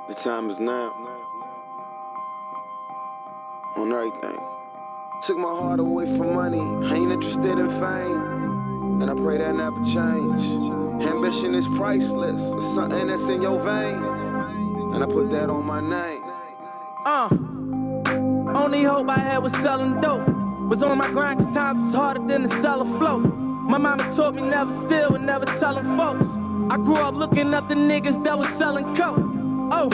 The time is now. On everything. Took my heart away from money. I ain't interested in fame. And I pray that never change. Ambition is priceless. It's something that's in your veins. And I put that on my name. Only hope I had was selling dope. Was on my grind cause times was harder than to sell a float. My mama taught me never steal and never telling folks. I grew up looking up the niggas that was selling coke. Oh,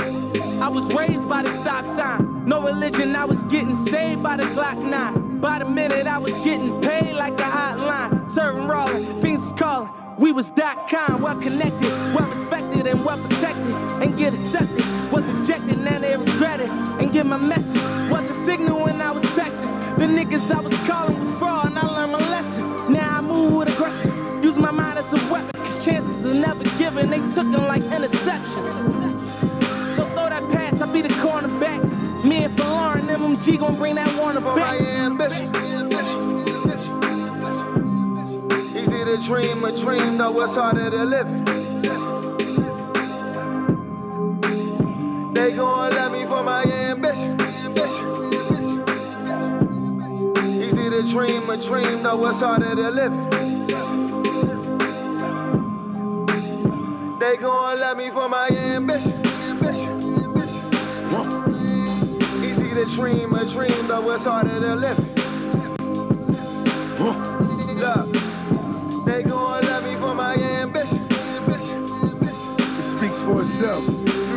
I was raised by the stop sign. No religion, I was getting saved by the Glock 9. By the minute I was getting paid like a hotline. Serving rolling, fiends was calling. We was that kind, well connected, well respected and well protected. And get accepted, was rejected, now they regret it. And get my message, wasn't signal when I was texting. The niggas I was calling was fraud and I learned my lesson. Now I move with aggression, use my mind as a weapon. Cause chances are never given, they took them like interceptions. So throw that pass, I be the cornerback. Me and Fallar and MMG gon' bring that Warner back. My ambition. Easy to dream a dream, though it's harder to live it. They gon' love me for my ambition. Easy to dream a dream, though it's harder to live it. They gon' love me for my ambition. Easy to dream a dream, though it's harder to live it. Look, they gon' love me for my ambition. It speaks for itself.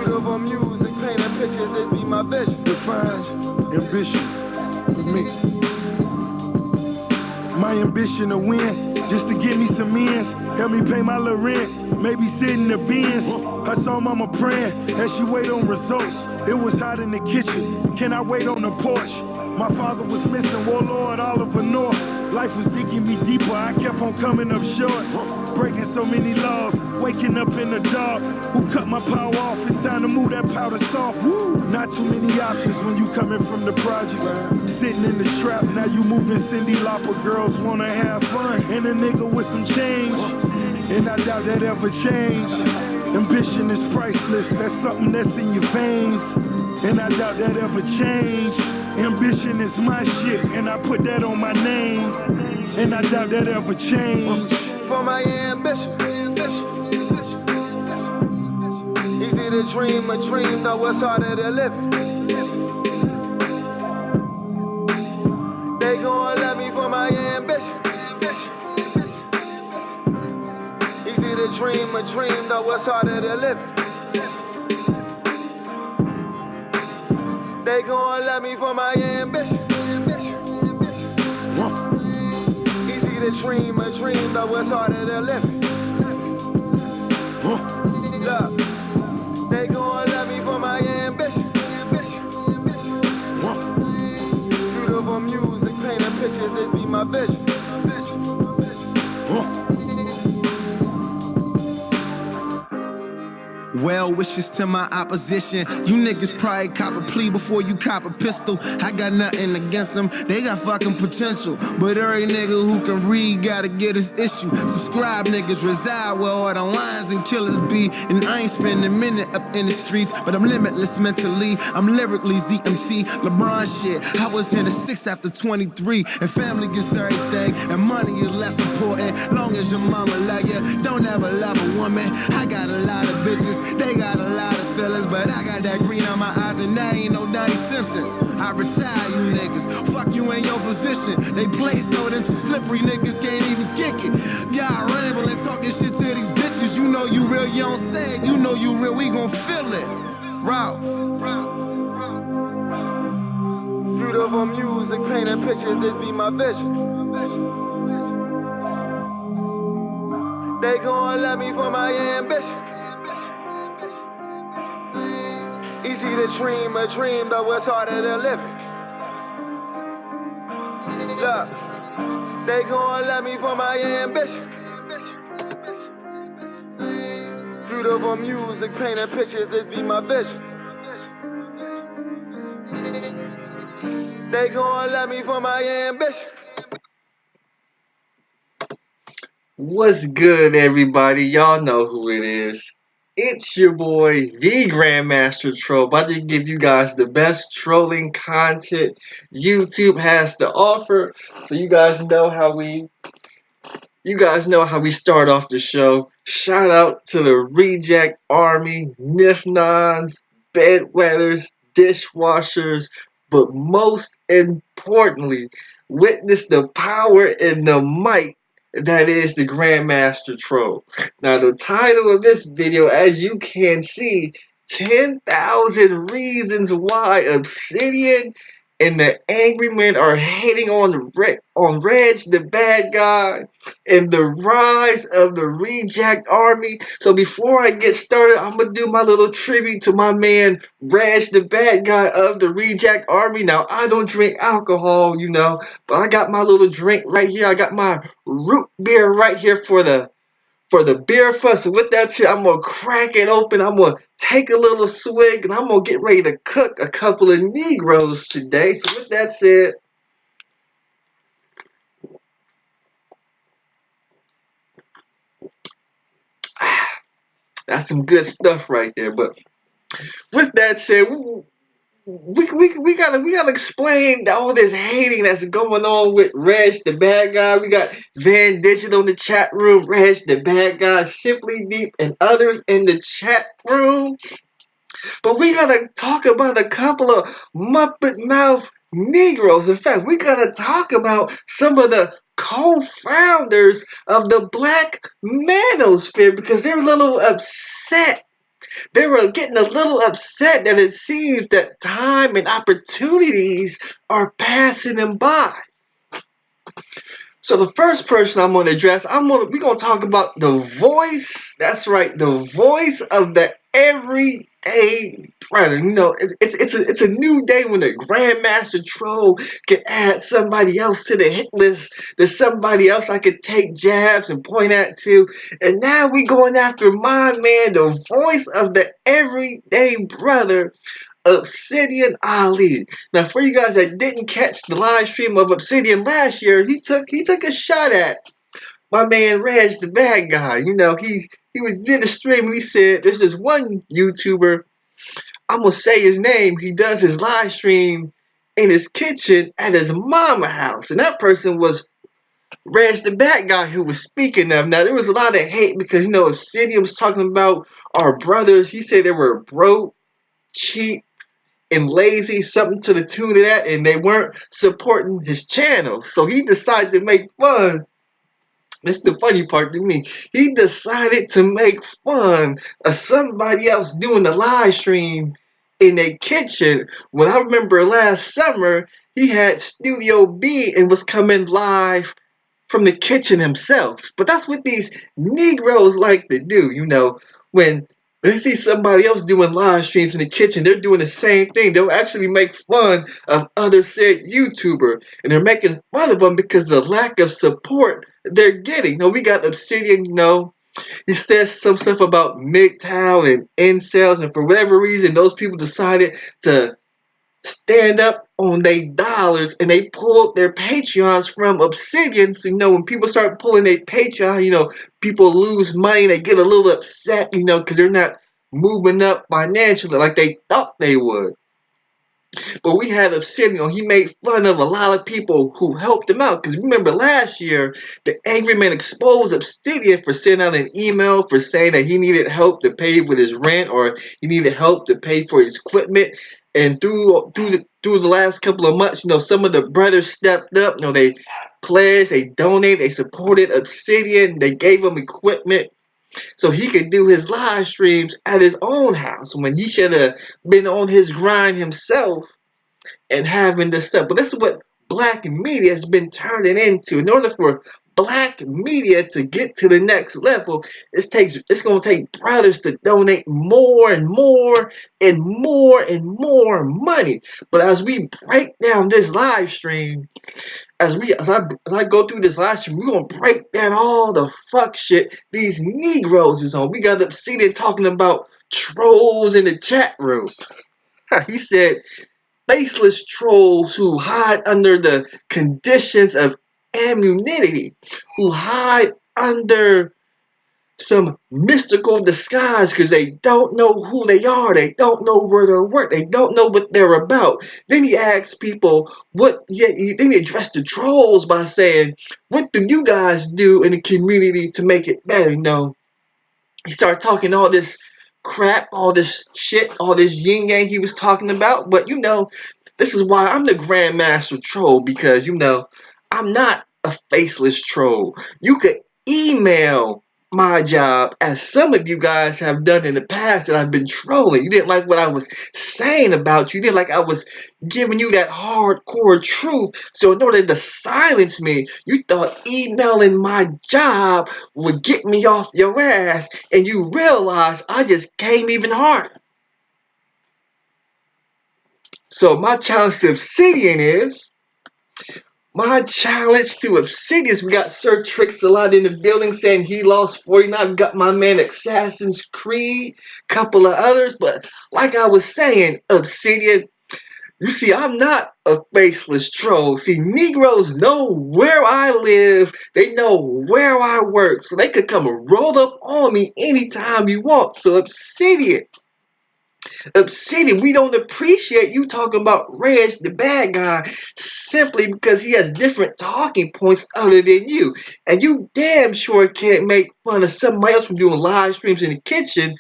Beautiful music, painting pictures, it be my vision. Define ambition for me. My ambition to win, just to get me some ends. Help me pay my little rent, maybe sit in the bins. I saw mama praying as she wait on results. It was hot in the kitchen, can I wait on the porch? My father was missing, Warlord Oliver North. Life was digging me deeper, I kept on coming up short. Breaking so many laws, waking up in the dark. Who cut my power off? It's time to move that powder soft. Not too many options when you coming from the projects. Sitting in the trap, now you moving Cindy Lauper. Girls wanna have fun, and a nigga with some change. And I doubt that ever change. Ambition is priceless, that's something that's in your veins. And I doubt that ever change. Ambition is my shit, and I put that on my name. And I doubt that ever change. For my ambition. Easy to dream a dream, though it's harder to live it. They gon' love me for my ambition. Easy to dream a dream, though it's harder to live it. They gon' love me for my ambition. Easy to dream a dream, though it's harder to live it. Look, they gon' love me for my ambition. Beautiful music, painting pictures, it be my vision. Well wishes to my opposition. You niggas probably cop a plea before you cop a pistol. I got nothing against them, they got fucking potential. But every nigga who can read gotta get his issue. Subscribe niggas reside where all the lines and killers be. And I ain't spending a minute up in the streets, but I'm limitless mentally. I'm lyrically ZMT, LeBron shit. I was in the 6 after 23. And family gets everything, and money is less important. Long as your mama love you, don't ever love a woman. I got a lot of bitches, they got a lot of feelings, but I got that green on my eyes and that ain't no Donnie Simpson. I retire you niggas, fuck you in your position. They play so them slippery niggas can't even kick it. Y'all rambling, talking shit to these bitches. You know you real, you don't say it. You know you real, we gon' feel it. Ralph. Beautiful music, painting pictures, this be my vision. They gon' love me for my ambition. Easy to dream a dream, though it's harder to live it. Look, they gon' love me for my ambition. Beautiful music, painting pictures, this be my vision. They gon' love me for my ambition. What's good, everybody? Y'all know who it is. It's your boy, the Grandmaster Troll, about to give you guys the best trolling content YouTube has to offer. So you guys know how we start off the show. Shout out to the Reject Army, Nifnons, bedwetters, dishwashers, but most importantly, witness the power and the might that is the Grandmaster Troll. Now, the title of this video, as you can see, 10,000 Reasons Why Obsidian and the Angryman are hating on Reg, the bad guy, and the rise of the Reject Army. So before I get started, I'm going to do my little tribute to my man, Reg, the bad guy of the Reject Army. Now, I don't drink alcohol, but I got my little drink right here. I got my root beer right here for the beer fun. So with that said, I'm going to crack it open. I'm going to take a little swig, and I'm going to get ready to cook a couple of Negroes today. So with that said, that's some good stuff right there. But with that said, we gotta explain all this hating that's going on with Reg the bad guy. We got Van Digital in the chat room, Reg the bad guy, Simply Deep, and others in the chat room. But we gotta talk about a couple of Muppet Mouth Negroes. In fact, we gotta talk about some of the co-founders of the Black Manosphere because they're a little upset. They were getting a little upset that it seems that time and opportunities are passing them by. So the first person I'm going to address, we're going to talk about the voice. That's right, the voice of the everyday brother. It's a new day when the Grandmaster Troll can add somebody else to the hit list. There's somebody else I could take jabs and point at too. And now we going after my man, the voice of the everyday brother, Obsidian Ali. Now, for you guys that didn't catch the live stream of Obsidian last year, he took a shot at my man Reg, the bad guy. He was did a stream and he said there's this one YouTuber, I'm gonna say his name. He does his live stream in his kitchen at his mama house, and that person was Reg, the bad guy who was speaking of. Now, there was a lot of hate because Obsidian was talking about our brothers. He said they were broke, cheap, and lazy, something to the tune of that, and they weren't supporting his channel. So he decided to make fun. This is the funny part to me. He decided to make fun of somebody else doing the live stream in a kitchen. When I remember last summer, he had Studio B and was coming live from the kitchen himself. But that's what these Negroes like to do, when they see somebody else doing live streams in the kitchen, they're doing the same thing. They'll actually make fun of other said YouTuber, and they're making fun of them because of the lack of support they're getting. We got Obsidian, he says some stuff about MGTOW and incels, and for whatever reason, those people decided to stand up on their dollars and they pulled their Patreons from Obsidian. So, when people start pulling their Patreon, people lose money. They get a little upset, because they're not moving up financially like they thought they would. But we had Obsidian, he made fun of a lot of people who helped him out. Because remember last year, the Angryman exposed Obsidian for sending out an email for saying that he needed help to pay for his rent or he needed help to pay for his equipment. And through the last couple of months, some of the brothers stepped up. They pledged, they donated, they supported Obsidian, they gave him equipment so he could do his live streams at his own house when he should have been on his grind himself and having this stuff. But this is what black media has been turning into. In order for black media to get to the next level, it's going to take brothers to donate more and more and more and more money. But as we break down this live stream, as I go through this live stream, we're going to break down all the fuck shit these Negroes is on. We got Obsidian talking about trolls in the chat room. He said, faceless trolls who hide under the conditions of anonymity, who hide under some mystical disguise because they don't know who they are. They don't know where they work. They don't know what they're about. Then he asks people then he addressed the trolls by saying, what do you guys do in the community to make it better? He started talking all this crap, all this shit, all this yin yang he was talking about. But this is why I'm the Grandmaster troll, because I'm not a faceless troll. You could email my job, as some of you guys have done in the past, that I've been trolling. You didn't like what I was saying about you. You didn't like I was giving you that hardcore truth. So in order to silence me, you thought emailing my job would get me off your ass, and you realize I just came even harder. So my challenge to Obsidian is, we got Sir Trix-a-Lot in the building saying he lost 49. We got my man Assassin's Creed, couple of others. But like I was saying, Obsidian, you see, I'm not a faceless troll. See, Negroes know where I live. They know where I work. So they could come and roll up on me anytime you want. So Obsidian, we don't appreciate you talking about Reg, the bad guy, simply because he has different talking points other than you. And you damn sure can't make fun of somebody else from doing live streams in the kitchen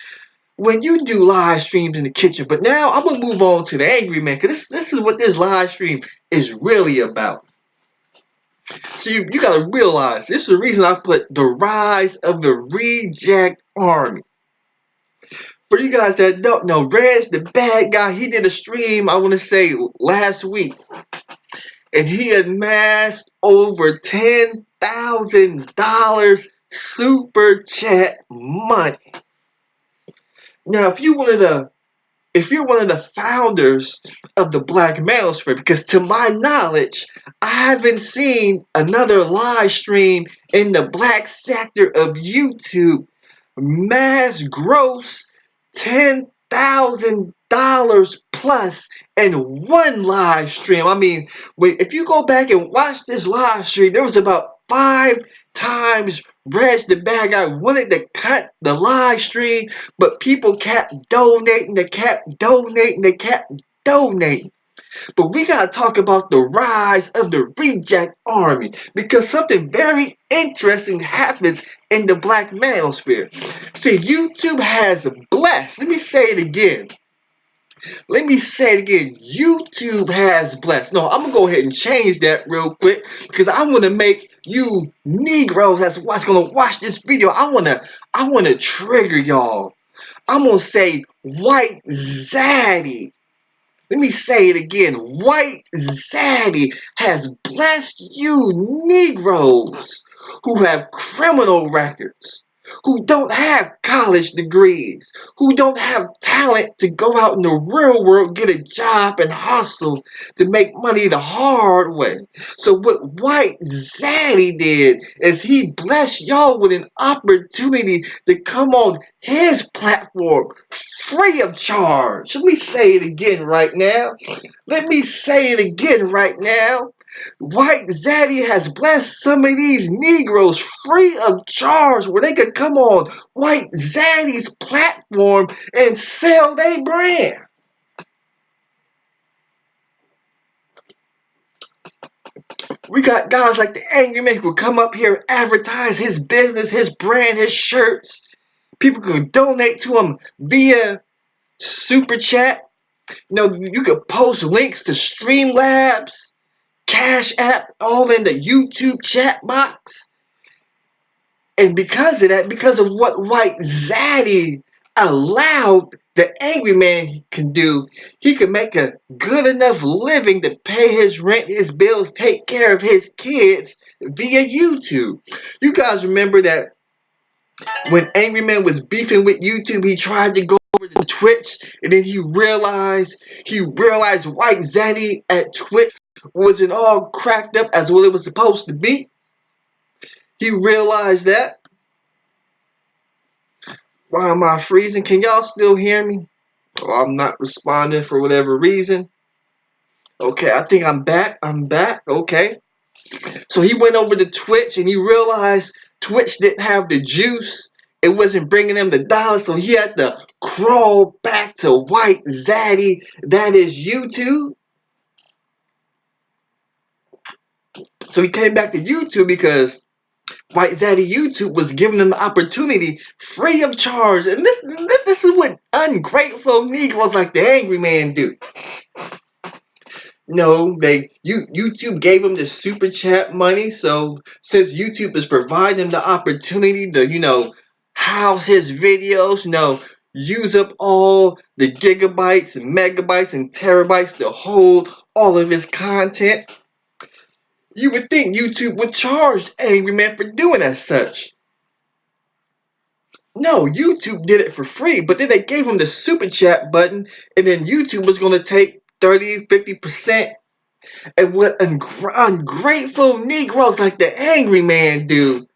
when you do live streams in the kitchen. But now I'm going to move on to the Angryman, because this is what this live stream is really about. So you got to realize, this is the reason I put the rise of the reject army. For you guys that don't know, Reg, the bad guy, he did a stream, I want to say last week, and he amassed over $10,000 super chat money. Now, if you're one of the founders of the Black Manosphere, because to my knowledge, I haven't seen another live stream in the black sector of YouTube mass gross $10,000 plus in one live stream. I mean, if you go back and watch this live stream, there was about 5 times Reg the bad guy wanted to cut the live stream, but people kept donating, they kept donating. But we gotta talk about the rise of the reject army, because something very interesting happens in the Black Manosphere. See, YouTube has blessed. Let me say it again. YouTube has blessed. No, I'm gonna go ahead and change that real quick, because I want to make you Negroes that's gonna watch this video. I wanna trigger y'all. I'm gonna say White Zaddy. Let me say it again. White Zaddy has blessed you Negroes who have criminal records, who don't have college degrees, who don't have talent to go out in the real world, get a job and hustle to make money the hard way. So what White Zaddy did is he blessed y'all with an opportunity to come on his platform free of charge. Let me say it again right now. White Zaddy has blessed some of these Negroes free of charge, where they could come on White Zaddy's platform and sell their brand. We got guys like the Angryman who come up here, advertise his business, his brand, his shirts. People could donate to him via Super Chat. You could post links to Streamlabs, Cash App, all in the YouTube chat box. And because of that, because of what White Zaddy allowed the Angryman can do, he could make a good enough living to pay his rent, his bills, take care of his kids via YouTube. You guys remember that when Angryman was beefing with YouTube, he tried to go over to Twitch, and then he realized White Zaddy at Twitch wasn't all cracked up as well it was supposed to be. He realized that. Why am I freezing? Can y'all still hear me? Oh, I'm not responding for whatever reason. Okay, I think I'm back. Okay. So he went over to Twitch and he realized Twitch didn't have the juice. It wasn't bringing him the dollars, so he had to crawl back to White Zaddy, that is YouTube. So he came back to YouTube because White Zaddy YouTube was giving him the opportunity free of charge. And this is what ungrateful Negroes like the Angryman do. No, YouTube gave him the super chat money, so since YouTube is providing him the opportunity to, house his videos, use up all the gigabytes and megabytes and terabytes to hold all of his content, you would think YouTube would charge Angryman for doing as such. No, YouTube did it for free, but then they gave him the super chat button, and then YouTube was going to take 30-50%. And what ungrateful Negroes like the Angryman do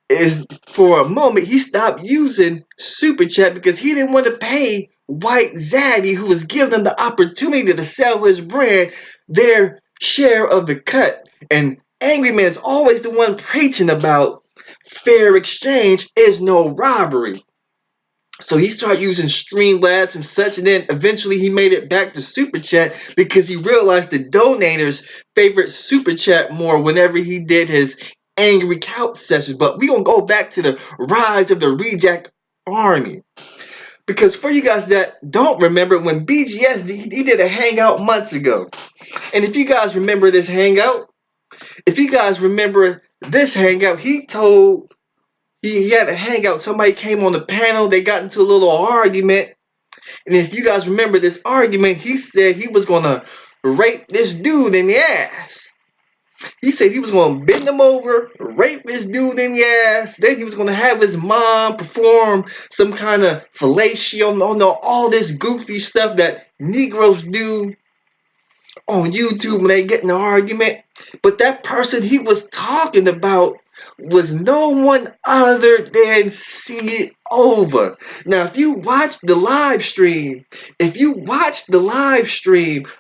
is, for a moment, he stopped using super chat because he didn't want to pay White Zaddy, who was giving him the opportunity to sell his brand, their share of the cut. And Angryman's always the one preaching about fair exchange is no robbery. So he started using Streamlabs and such, and then eventually he made it back to Super Chat because he realized the donators favorite Super Chat more whenever he did his angry couch sessions. But we're going to go back to the rise of the Reject Army. Because for you guys that don't remember, when BGS, he did a hangout months ago. And if you guys remember this hangout, he told... He had a hangout. Somebody came on the panel. They got into a little argument. And if you guys remember this argument, he said he was going to rape this dude in the ass. He said he was going to bend him over, rape this dude in the ass. Then he was going to have his mom perform some kind of fellatio. All this goofy stuff that Negroes do on YouTube when they get in an argument. But that person he was talking about was no one other than C Over. Now, if you watch the live stream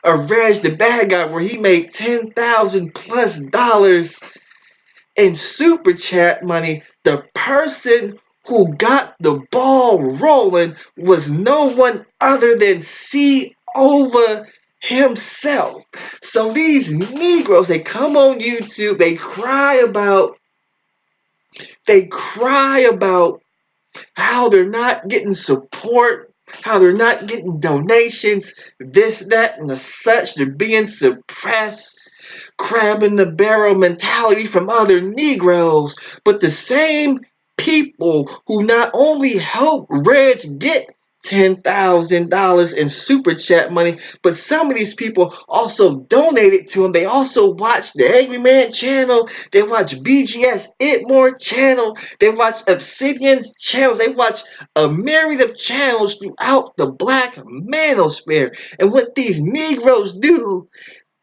of Reg the Bad Guy, where he made $10,000+ in super chat money, the person who got the ball rolling was no one other than C Over himself. So these Negroes, they come on YouTube, they cry about how they're not getting support, how they're not getting donations, this, that, and the such. They're being suppressed, crab in the barrel mentality from other Negroes. But the same people who not only helped Reg get $10,000 in super chat money, but some of these people also donated to him. They also watch the Angryman channel. They watch BGS Itmore channel. They watch Obsidian's channels. They watch a myriad of channels throughout the Black manosphere. And what these Negroes do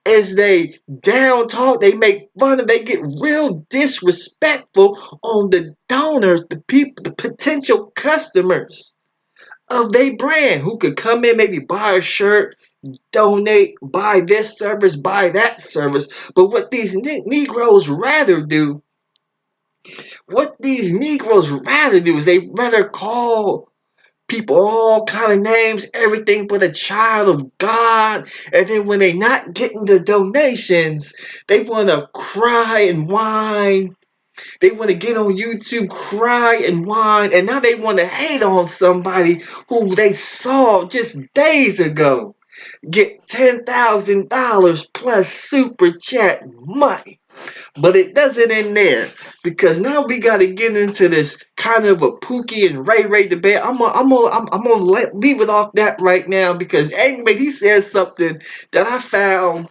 is they down talk, they make fun of, they get real disrespectful on the donors, the people, the potential customers of their brand who could come in, maybe buy a shirt, donate, buy this service, buy that service. But what these Negroes rather do is they rather call people all kind of names, everything but a child of God. And then when they not getting the donations, they want to cry and whine. They want to get on YouTube, cry and whine, and now they want to hate on somebody who they saw just days ago get $10,000 plus super chat money. But it doesn't end there, because now we got to get into this kind of a Pookie and Ray Ray debate. I'm gonna leave it off that right now, because anyway, he said something that I found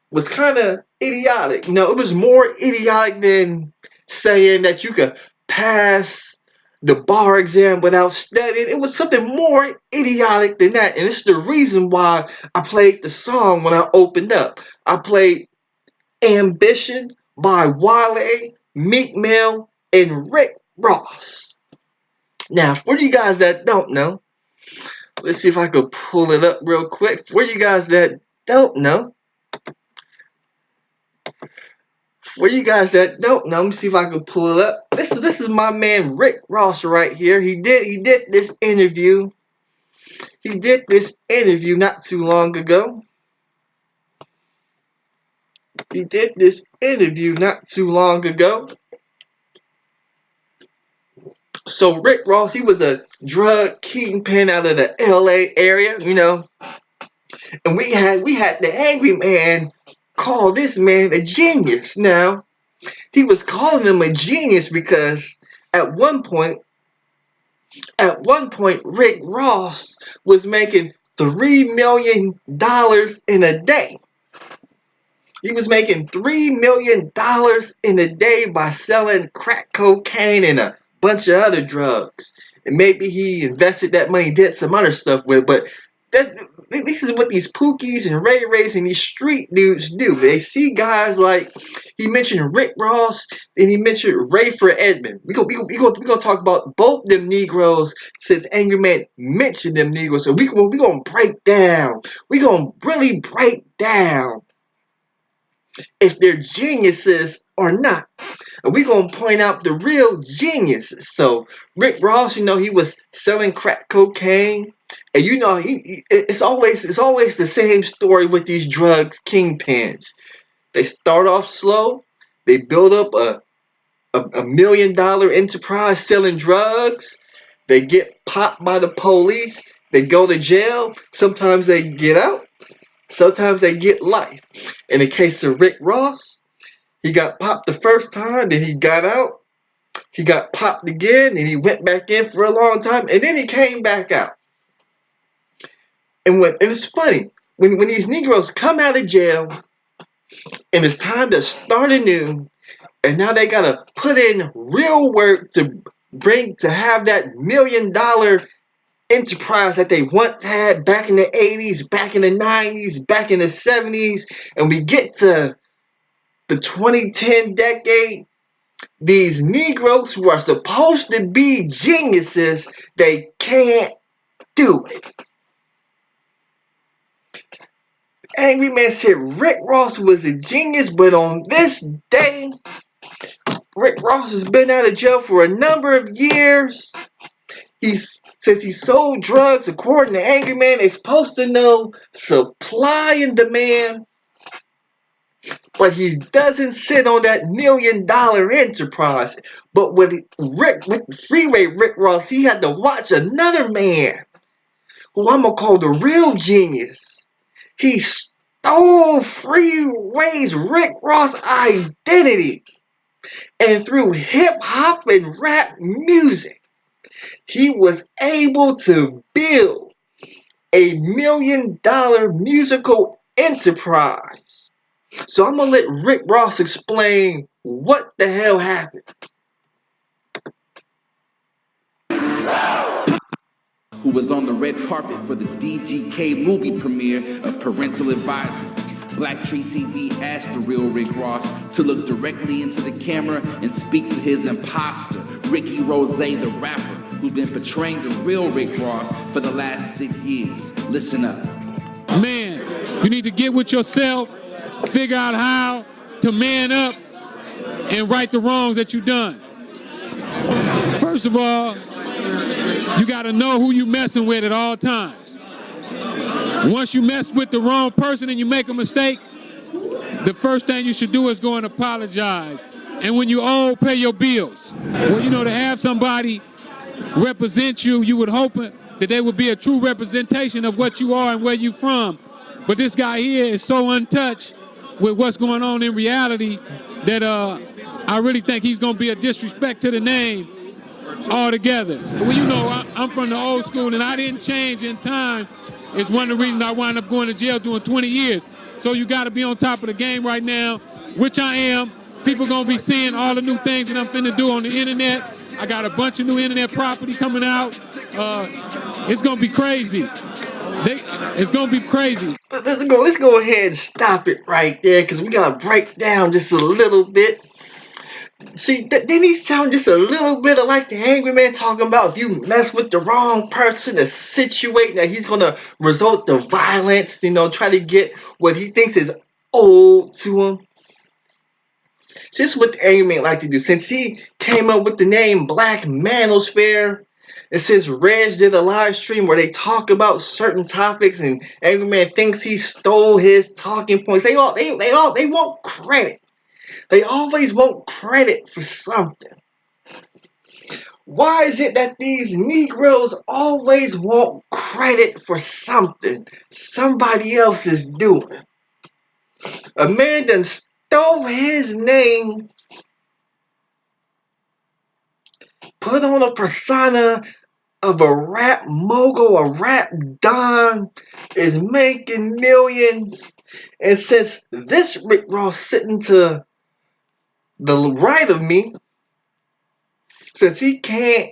was kind of idiotic. No, it was more idiotic than saying that you could pass the bar exam without studying. It was something more idiotic than that. And it's the reason why I played the song when I opened up. I played Ambition by Wale, Meek Mill, and Rick Ross. Now, for you guys that don't know, let's see if I could pull it up real quick. For you guys that don't know, For you guys that don't know, let me see if I can pull it up. This is my man Rick Ross right here. He did this interview. He did this interview not too long ago. He did this interview not too long ago. So Rick Ross, he was a drug kingpin out of the LA area, you know. And we had the Angry Man call this man a genius. Now, he was calling him a genius because at one point, Rick Ross was making $3 million in a day. He was making $3 million in a day by selling crack cocaine and a bunch of other drugs. And maybe he invested that money, did some other stuff with, but this is what these Pookies and Ray Rays and these street dudes do. They see guys like, he mentioned Rick Ross and he mentioned Rayford Edmond. We gonna talk about both them Negroes since Angry Man mentioned them Negroes. So we gonna break down. We gonna really break down if they're geniuses or not. And we're going to point out the real geniuses. So Rick Ross, you know, he was selling crack cocaine. And you know, it's always the same story with these drugs kingpins. They start off slow. They build up a $1 million enterprise selling drugs. They get popped by the police. They go to jail. Sometimes they get out. Sometimes they get life. In the case of Rick Ross, he got popped the first time, then he got out. He got popped again, and he went back in for a long time, and then he came back out. And it's funny, when these Negroes come out of jail, and it's time to start anew, and now they gotta put in real work to have that $1 million enterprise that they once had back in the 80s, back in the 90s, back in the 70s, and we get to the 2010 decade, these Negroes who are supposed to be geniuses, they can't do it. Angry Man said Rick Ross was a genius, but on this day, Rick Ross has been out of jail for a number of years. Since he sold drugs, according to Angry Man, they're supposed to know supply and demand. But he doesn't sit on that $1 million enterprise. But with Freeway Rick Ross, he had to watch another man who I'm going to call the real genius. He stole Freeway's Rick Ross identity. And through hip-hop and rap music, he was able to build a $1 million musical enterprise. So I'm going to let Rick Ross explain what the hell happened. Who was on the red carpet for the DGK movie premiere of Parental Advisory. Black Tree TV asked the real Rick Ross to look directly into the camera and speak to his imposter, Ricky Rose, the rapper, who's been portraying the real Rick Ross for the last 6 years. Listen up. Man, you need to get with yourself, figure out how to man up and right the wrongs that you've done. First of all, you got to know who you messing with at all times. Once you mess with the wrong person and you make a mistake, the first thing you should do is go and apologize. And when you owe, pay your bills. Well, you know, to have somebody represent you, you would hope that they would be a true representation of what you are and where you from. But this guy here is so untouched with what's going on in reality that I really think he's going to be a disrespect to the name altogether. Well, you know, I'm from the old school, and I didn't change in time. It's one of the reasons I wound up going to jail doing 20 years. So you got to be on top of the game right now, which I am. People going to be seeing all the new things that I'm finna do on the internet. I got a bunch of new internet property coming out. It's going to be crazy. It's going to be crazy. Let's go ahead and stop it right there, because we got to break down just a little bit. See, didn't he sound just a little bit like the Angry Man talking about if you mess with the wrong person, a situation that he's going to result to violence, you know, try to get what he thinks is owed to him. This is what the Angryman like to do. Since he came up with the name Black Manosphere, and since Reg did a live stream where they talk about certain topics, and Angryman thinks he stole his talking points, they want credit. They always want credit for something. Why is it that these Negroes always want credit for something somebody else is doing? A man done stole his name, put on a persona of a rap mogul, a rap don, is making millions. And since this Rick Ross sitting to the right of me, since he can't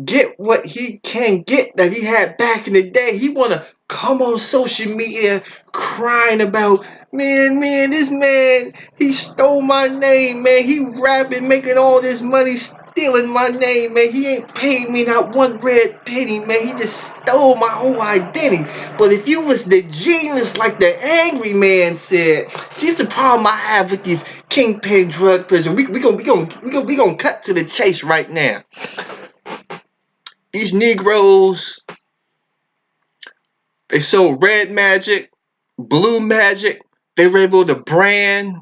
get what he can get that he had back in the day, he want to come on social media crying about, man, this man, he stole my name, man. He rapping, making all this money, stealing my name, man. He ain't paid me not one red penny, man. He just stole my whole identity. But if you was the genius like the Angryman said, see, it's the problem I have with these kingpin drug pushers. We gonna cut to the chase right now. These Negroes, they sold red magic, blue magic. They were able to brand.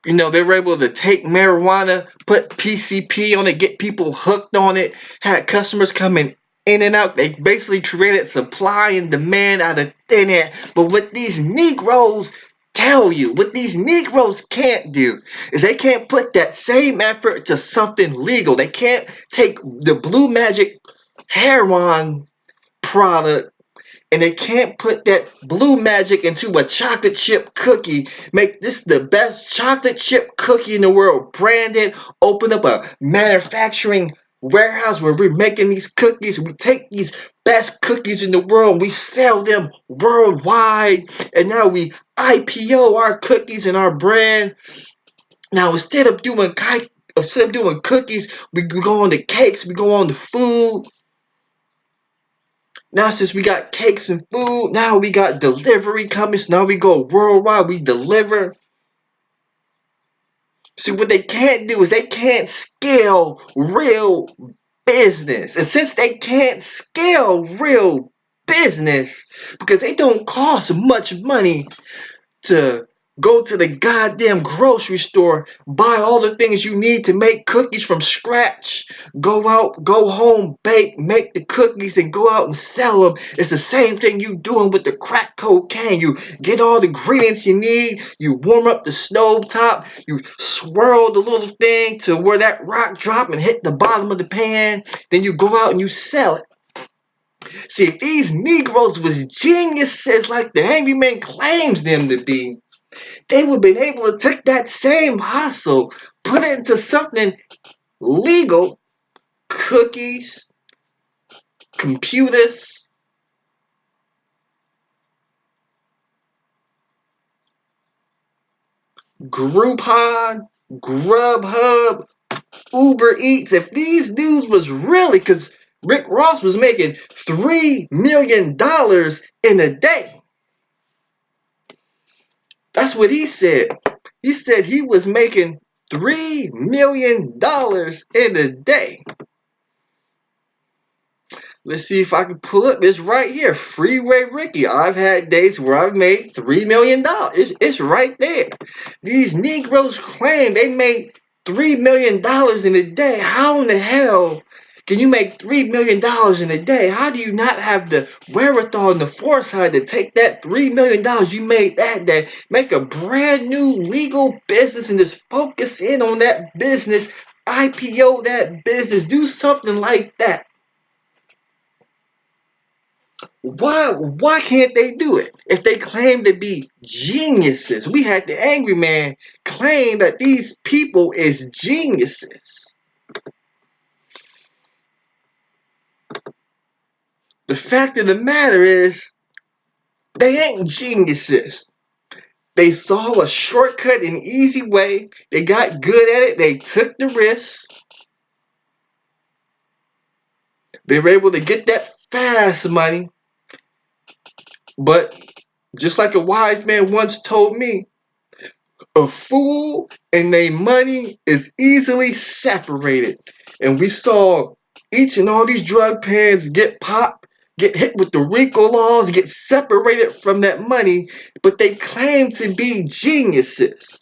You know, they were able to take marijuana, put PCP on it, get people hooked on it, had customers coming in and out. They basically created supply and demand out of thin air. But what these Negroes tell you, what these Negroes can't do, is they can't put that same effort to something legal. They can't take the blue magic heroin product and they can't put that blue magic into a chocolate chip cookie, make this the best chocolate chip cookie in the world, brand it, open up a manufacturing warehouse where we're making these cookies. We take these best cookies in the world, we sell them worldwide, and now we IPO our cookies and our brand. Now instead of doing cookies, we go on to cakes, we go on to food. Now since we got cakes and food, now we got delivery coming. So now we go worldwide, we deliver. See, what they can't do is they can't scale real business. And since they can't scale real business, because they don't cost much money to go to the goddamn grocery store, buy all the things you need to make cookies from scratch, go out, go home, bake, make the cookies, and go out and sell them. It's the same thing you doing with the crack cocaine. You get all the ingredients you need, you warm up the stove top, you swirl the little thing to where that rock drop and hit the bottom of the pan, then you go out and you sell it. See, if these Negroes was geniuses like the Angryman claims them to be, they would have been able to take that same hustle, put it into something legal, cookies, computers, Groupon, Grubhub, Uber Eats. If these dudes was really, because Rick Ross was making $3 million in a day. That's what he said. He said he was making $3 million in a day. Let's see if I can pull up this right here. Freeway Ricky. I've had days where I've made $3 million. It's right there. These Negroes claim they made $3 million in a day. How in the hell can you make $3 million in a day? How do you not have the wherewithal and the foresight to take that $3 million you made that day, make a brand new legal business and just focus in on that business, IPO that business, do something like that? Why can't they do it? If they claim to be geniuses, we had the Angryman claim that these people is geniuses. The fact of the matter is, they ain't geniuses. They saw a shortcut, an easy way. They got good at it. They took the risk. They were able to get that fast money. But just like a wise man once told me, a fool and their money is easily separated. And we saw each and all these drug pens get popped, get hit with the RICO laws, get separated from that money, but they claim to be geniuses.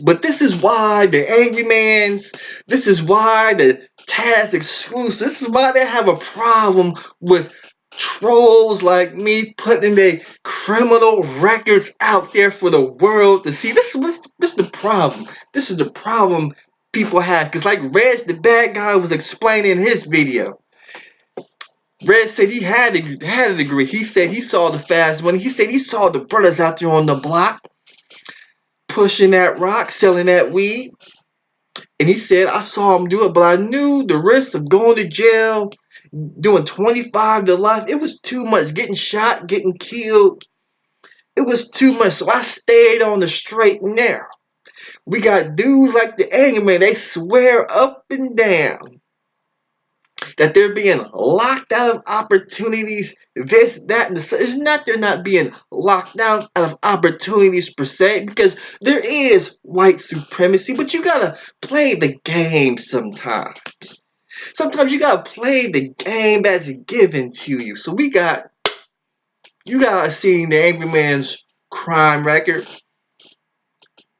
But this is why the Angrymans, this is why the Taz exclusive, this is why they have a problem with trolls like me putting their criminal records out there for the world to see. This is the problem. This is the problem people have. Because like Reg, the bad guy, was explaining in his video. Reg said he had a degree. He said he saw the fast money. He said he saw the brothers out there on the block pushing that rock, selling that weed. And he said, I saw him do it, but I knew the risk of going to jail, doing 25 to life. It was too much. Getting shot, getting killed. It was too much. So I stayed on the straight and narrow. We got dudes like the Angryman. They swear up and down that they're being locked out of opportunities, this, that, and the. It's not they're not being locked out of opportunities per se, because there is white supremacy, but you gotta play the game sometimes. Sometimes you gotta play the game that's given to you. So you gotta see the Angryman's crime record,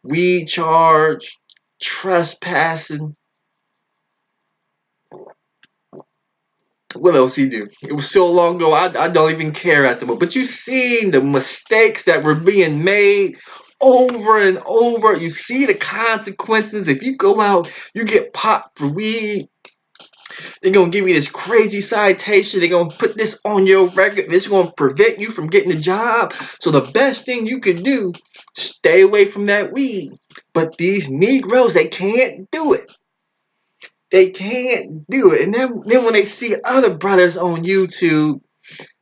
weed charge, trespassing. What else he do? It was so long ago, I don't even care at the moment. But you seen the mistakes that were being made over and over. You see the consequences. If you go out, you get popped for weed, they're going to give you this crazy citation. They're going to put this on your record. This is going to prevent you from getting a job. So the best thing you can do, stay away from that weed. But these Negroes, they can't do it. They can't do it. And then when they see other brothers on YouTube,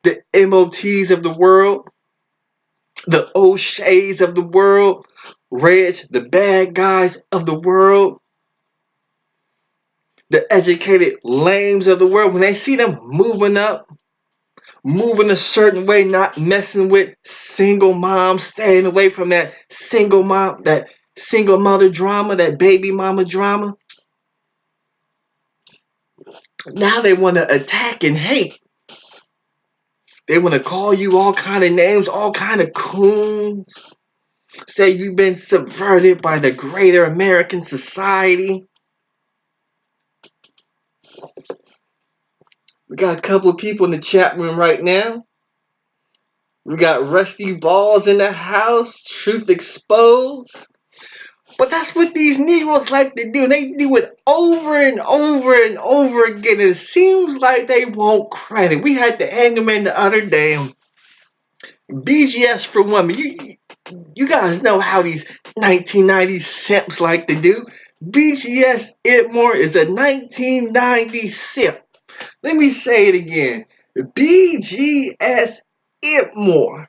the MOTs of the world, the O'Sheas of the world, Reg, the bad guys of the world, the educated lames of the world, when they see them moving up, moving a certain way, not messing with single moms, staying away from that single mom, that single mother drama, that baby mama drama, now they want to attack and hate. They want to call you all kind of names, all kind of coons. Say you've been subverted by the greater American society. We got a couple of people in the chat room right now. We got Rusty Balls in the house. Truth Exposed. But that's what these Negroes like to do. They do it over and over and over again. It seems like they want credit. We had the Angryman the other day. BGS for women. You guys know how these 1990s simps like to do. BGS Itmore is a 1990s simp. Let me say it again. BGS Itmore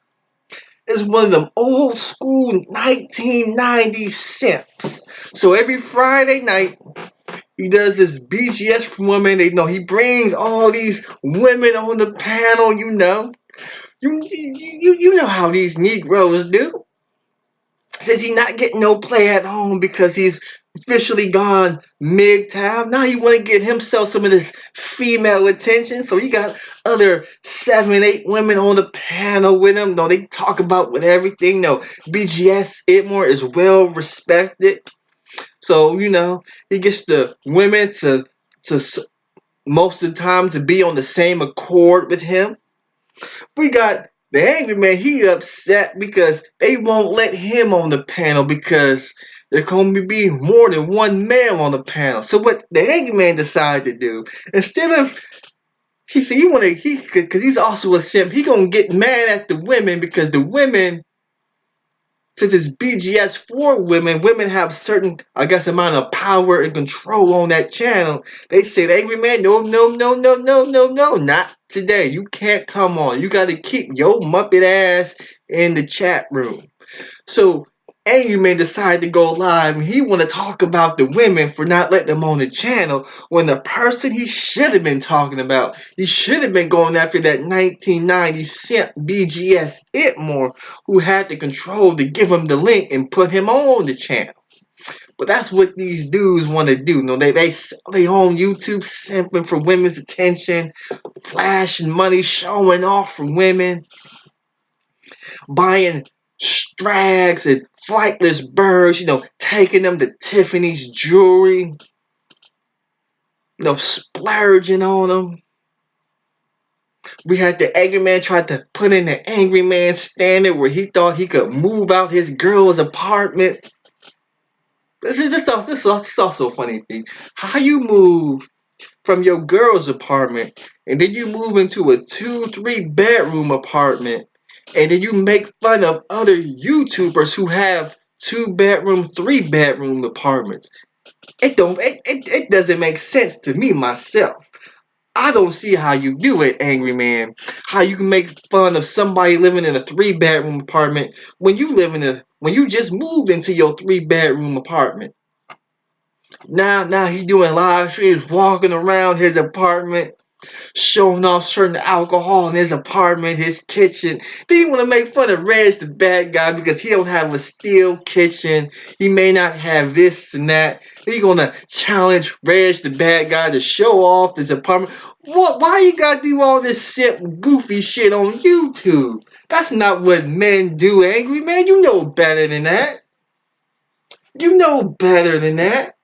is one of them old school 1990s simps. So every Friday night, he does this BGS for women. They know he brings all these women on the panel, you know. You know how these Negroes do. Says he's not getting no play at home because he's officially gone MGTOW. Now he want to get himself some of this female attention. So he got other 7, 8 women on the panel with him. No, they talk about with everything. No, BGS Itmore is well respected. So, you know, he gets the women to most of the time to be on the same accord with him. We got the Angryman, he upset because they won't let him on the panel because there's going to be more than one male on the panel. So what the Angryman decided to do, instead of, because he's also a simp, he going to get mad at the women because the women, since it's BGS for women, women have certain, I guess, amount of power and control on that channel. They say, the Angryman, no, not today. You can't come on. You got to keep your Muppet ass in the chat room. So Angryman decided to go live and he want to talk about the women for not letting them on the channel when the person he should have been talking about, he should have been going after that 1990 simp BGS Itmore who had the control to give him the link and put him on the channel. But that's what these dudes want to do. You know, they own YouTube simping for women's attention, flashing money, showing off for women, buying strags and flightless birds, you know, taking them to Tiffany's jewelry, you know, splurging on them. We had the Angry Man try to put in the Angry Man standard where he thought he could move out his girl's apartment. This is also a funny thing. How you move from your girl's apartment and then you move into a 2-3 bedroom apartment and then you make fun of other YouTubers who have 2-bedroom, 3-bedroom apartments. It doesn't make sense to me myself. I don't see how you do it, Angry Man. How you can make fun of somebody living in a 3-bedroom apartment when you just moved into your 3-bedroom apartment. Now he doing live streams, walking around his apartment, showing off certain alcohol in his apartment, his kitchen. Then you want to make fun of Reg the bad guy because he don't have a steel kitchen. He may not have this and that. Then you gonna challenge Reg the bad guy to show off his apartment. What? Why you gotta do all this simp goofy shit on YouTube? That's not what men do, Angry Man. You know better than that. You know better than that.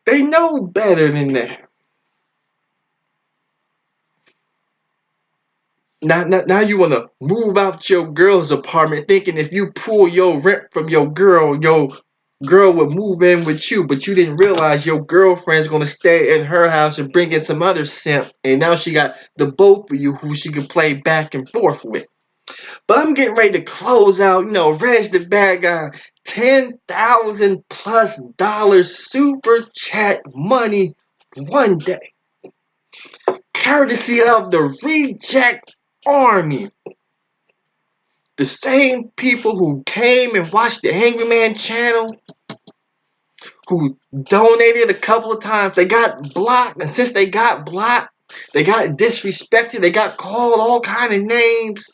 They know better than that. Now you want to move out your girl's apartment thinking if you pull your rent from your girl would move in with you, but you didn't realize your girlfriend's going to stay in her house and bring in some other simp, and now she got the both of you who she can play back and forth with. But I'm getting ready to close out, you know, Reg the bad guy, $10,000+ super chat money one day, courtesy of the Reject Army. The same people who came and watched the Angry Man channel, who donated a couple of times, they got blocked, and since they got blocked, they got disrespected, they got called all kind of names.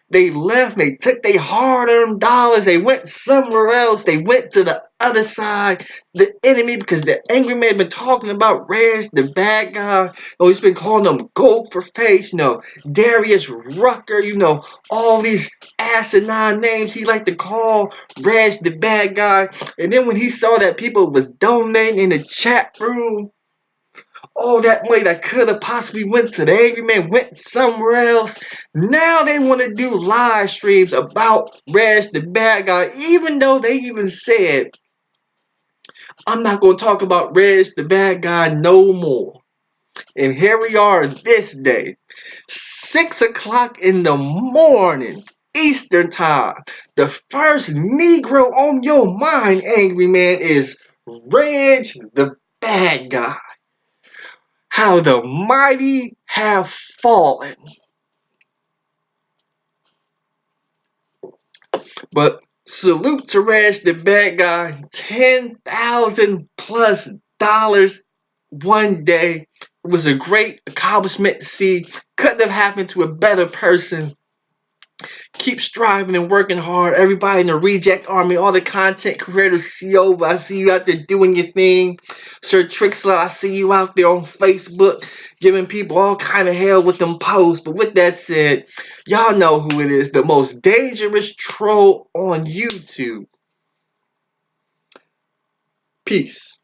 They left, they took their hard-earned dollars, they went somewhere else, they went to the other side, the enemy, because the Angry Man been talking about Reg, the bad guy. Oh, he's been calling them Gopher Face, you know, Darius Rucker, you know, all these asinine names he like to call Reg, the bad guy. And then when he saw that people was donating in the chat room, all that money that could have possibly went to the Angry Man went somewhere else. Now they want to do live streams about Reg the bad guy, even though they even said, I'm not going to talk about Reg the bad guy no more. And here we are this day, 6 o'clock in the morning, Eastern time. The first Negro on your mind, Angry Man, is Reg the bad guy. How the mighty have fallen. But salute to Reg the bad guy. $10,000+ one day. It was a great accomplishment to see. Couldn't have happened to a better person. Keep striving and working hard. Everybody in the Reject Army, all the content creators, see over. I see you out there doing your thing. Sir Trixler, I see you out there on Facebook giving people all kind of hell with them posts. But with that said, y'all know who it is. The most dangerous troll on YouTube. Peace.